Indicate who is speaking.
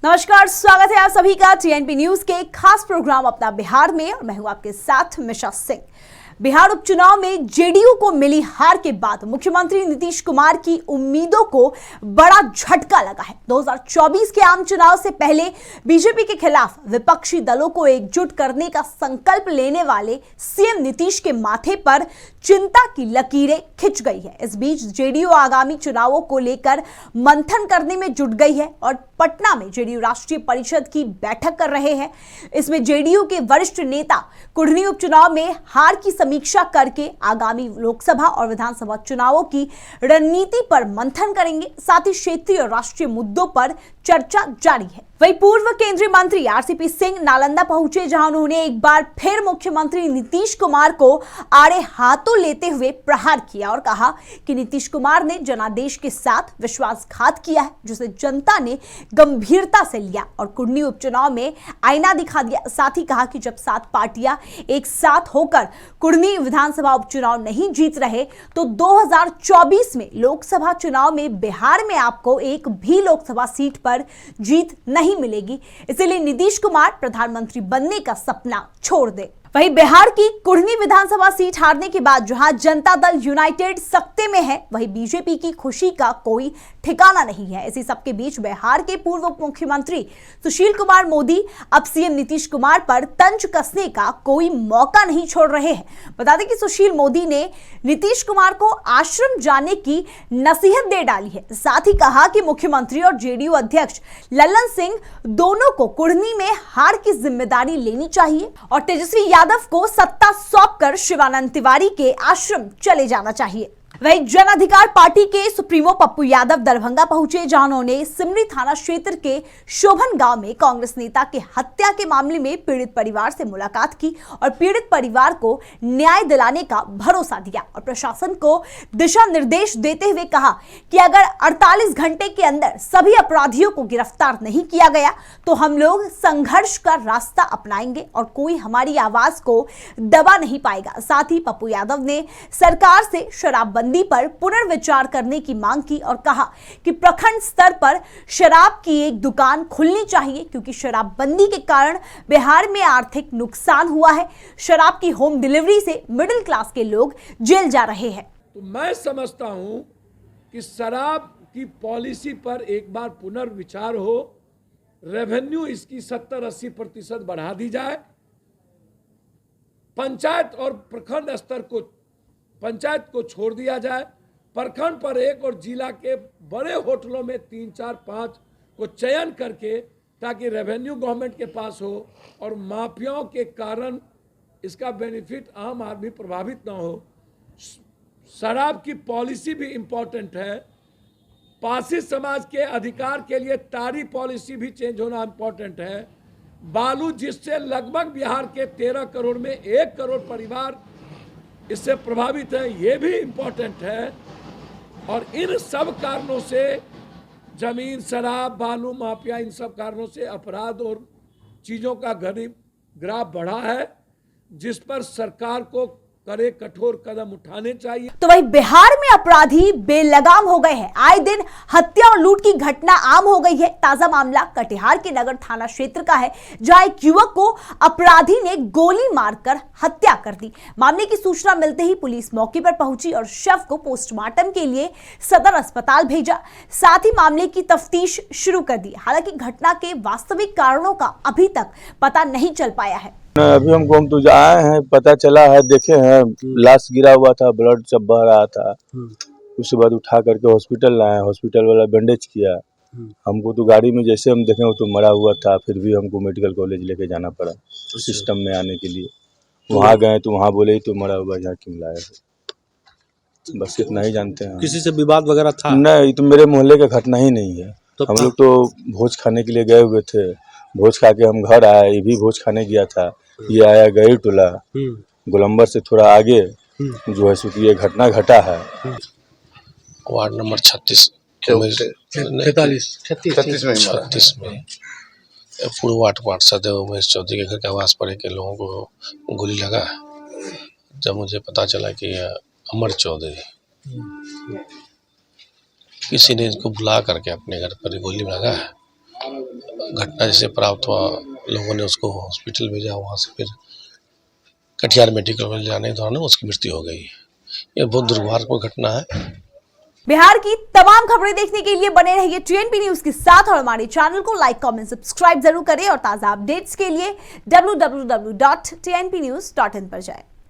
Speaker 1: नमस्कार, स्वागत है आप सभी का टीएनपी न्यूज के खास प्रोग्राम अपना बिहार में और मैं हूं आपके साथ मिशा सिंह। बिहार उपचुनाव में जेडीयू को मिली हार के बाद मुख्यमंत्री नीतीश कुमार की उम्मीदों को बड़ा झटका लगा है। 2024 के आम चुनाव से पहले बीजेपी के खिलाफ विपक्षी दलों को एकजुट करने का संकल्प लेने वाले सीएम नीतीश के माथे पर चिंता की लकीरें खिंच गई है। इस बीच जेडीयू आगामी चुनावों को लेकर मंथन करने में जुट गई है और पटना में जेडीयू राष्ट्रीय परिषद की बैठक कर रहे हैं। इसमें जेडीयू के वरिष्ठ नेता कुढ़नी उपचुनाव में हार की समीक्षा करके आगामी लोकसभा और विधानसभा चुनावों की रणनीति पर मंथन करेंगे। साथ ही क्षेत्रीय और राष्ट्रीय मुद्दों पर चर्चा जारी है। वहीं पूर्व केंद्रीय मंत्री आरसीपी सिंह नालंदा पहुंचे, जहां उन्होंने एक बार फिर मुख्यमंत्री नीतीश कुमार को आड़े हाथों लेते हुए प्रहार किया और कहा कि नीतीश कुमार ने जनादेश के साथ विश्वासघात किया है, जिसे जनता ने गंभीरता से लिया और कुढ़नी उपचुनाव में आईना दिखा दिया। साथ ही कहा कि जब 7 पार्टियां एक साथ होकर कुढ़नी विधानसभा उपचुनाव नहीं जीत रहे तो 2024 में लोकसभा चुनाव में बिहार में आपको एक भी लोकसभा सीट पर जीत नहीं मिलेगी। इसलिए नीतीश कुमार प्रधानमंत्री बनने का सपना छोड़ दे। वहीं बिहार की कुढ़नी विधानसभा सीट हारने के बाद जहां जनता दल यूनाइटेड सत्ते में है, वहीं बीजेपी की खुशी का कोई ठिकाना नहीं है। इसी सबके बीच बिहार के पूर्व उप मुख्यमंत्री सुशील कुमार मोदी अब सीएम नीतीश कुमार पर तंज कसने का कोई मौका नहीं छोड़ रहे हैं। बता दें कि सुशील मोदी ने नीतीश कुमार को आश्रम जाने की नसीहत दे डाली है। साथ ही कहा कि मुख्यमंत्री और जेडीयू अध्यक्ष लल्लन सिंह दोनों को कुढ़नी में हार की जिम्मेदारी लेनी चाहिए और तेजस्वी यादव को सत्ता सौंपकर शिवानंद तिवारी के आश्रम चले जाना चाहिए। वहीं जन अधिकार पार्टी के सुप्रीमो पप्पू यादव दरभंगा पहुंचे, जहां उन्होंने सिमरी थाना क्षेत्र के शोभन गांव में कांग्रेस नेता के हत्या के मामले में पीड़ित परिवार से मुलाकात की और पीड़ित परिवार को न्याय दिलाने का भरोसा दिया और प्रशासन को दिशा निर्देश देते हुए कहा कि अगर 48 घंटे के अंदर सभी अपराधियों को गिरफ्तार नहीं किया गया तो हम लोग संघर्ष का रास्ता अपनाएंगे और कोई हमारी आवाज को दबा नहीं पाएगा। साथ ही पप्पू यादव ने सरकार से शराबबंदी पर पुनर्विचार करने की मांग की और कहा कि प्रखंड स्तर पर शराब की एक दुकान खुलनी चाहिए, क्योंकि शराबबंदी के कारण बिहार में आर्थिक नुकसान हुआ है। शराब की होम डिलीवरी से मिडिल क्लास के लोग जेल जा रहे हैं।
Speaker 2: तो मैं समझता हूं कि शराब की पॉलिसी पर एक बार पुनर्विचार हो, रेवेन्यू इसकी 70-80% बढ़ा दी जाए, पंचायत और प्रखंड स्तर को पंचायत को छोड़ दिया जाए, प्रखंड पर 1 और जिला के बड़े होटलों में 3, 4, 5 को चयन करके, ताकि रेवेन्यू गवर्नमेंट के पास हो और माफियाओं के कारण इसका बेनिफिट आम आदमी प्रभावित ना हो। शराब की पॉलिसी भी इम्पोर्टेंट है। पासी समाज के अधिकार के लिए तारी पॉलिसी भी चेंज होना इम्पोर्टेंट है। बालू, जिससे लगभग बिहार के 13 करोड़ में 1 करोड़ परिवार इससे प्रभावित है, ये भी इम्पोर्टेंट है। और इन सब कारणों से जमीन, शराब, बालू माफिया, इन सब कारणों से अपराध और चीज़ों का ग्राफ बढ़ा है, जिस पर सरकार को करे कठोर कदम उठाने चाहिए।
Speaker 1: तो वहीं बिहार में अपराधी बेलगाम हो गए हैं। आए दिन हत्या और लूट की घटना आम हो गई है। ताजा मामला कटिहार के नगर थाना क्षेत्र का है, जहां एक युवक को अपराधी ने गोली मारकर हत्या कर दी। मामले की सूचना मिलते ही पुलिस मौके पर पहुंची और शव को पोस्टमार्टम के लिए सदर अस्पताल भेजा। साथ ही मामले की तफ्तीश शुरू कर दी। हालांकि घटना के वास्तविक कारणों का अभी तक पता नहीं चल पाया है।
Speaker 3: अभी हम तो आए हैं, पता चला है, देखे हैं लाश गिरा हुआ था, ब्लड सब बह रहा था। उसके बाद उठा करके हॉस्पिटल लाए, हॉस्पिटल वाला बैंडेज किया। हमको तो गाड़ी में जैसे हम देखे वो तो मरा हुआ था, फिर भी हमको मेडिकल कॉलेज लेके जाना पड़ा सिस्टम में आने के लिए। वहाँ गए तो वहाँ बोले तो मरा हुआ, यहाँ क्यों लाया। बस इतना ही जानते हैं।
Speaker 4: किसी से विवाद वगैरह था? नहीं,
Speaker 3: तो मेरे मोहल्ले का घटना ही नहीं है। हम लोग तो भोज खाने के लिए गए हुए थे, भोज खा के हम घर आए, ये भी भोज खाने गया था। ये आया गई टोला गोलंबर से थोड़ा आगे जो है सो ये घटना घटा है।
Speaker 4: वार्ड नंबर 36 में पूर्व वार्ड पार्षद उमेश चौधरी के घर के आवास पर के लोगों को गोली लगा। जब मुझे पता चला कि अमर चौधरी किसी ने इसको बुला करके अपने घर पर गोली लगा है, घटना जैसे प्राप्त हुआ, लोगों ने उसको हॉस्पिटल भेजा, वहाँ से फिर कटिहार मेडिकल में ले जाने के दौरान उसकी मृत्यु हो गई। ये बहुत दुर्भाग्यपूर्ण घटना है।
Speaker 1: बिहार की तमाम खबरें देखने के लिए बने रहिए टीएनपी न्यूज के साथ और हमारे चैनल को लाइक, कमेंट, सब्सक्राइब जरूर करें और ताजा अपडेट्स के लिए www.tnpnews.in पर जाएं।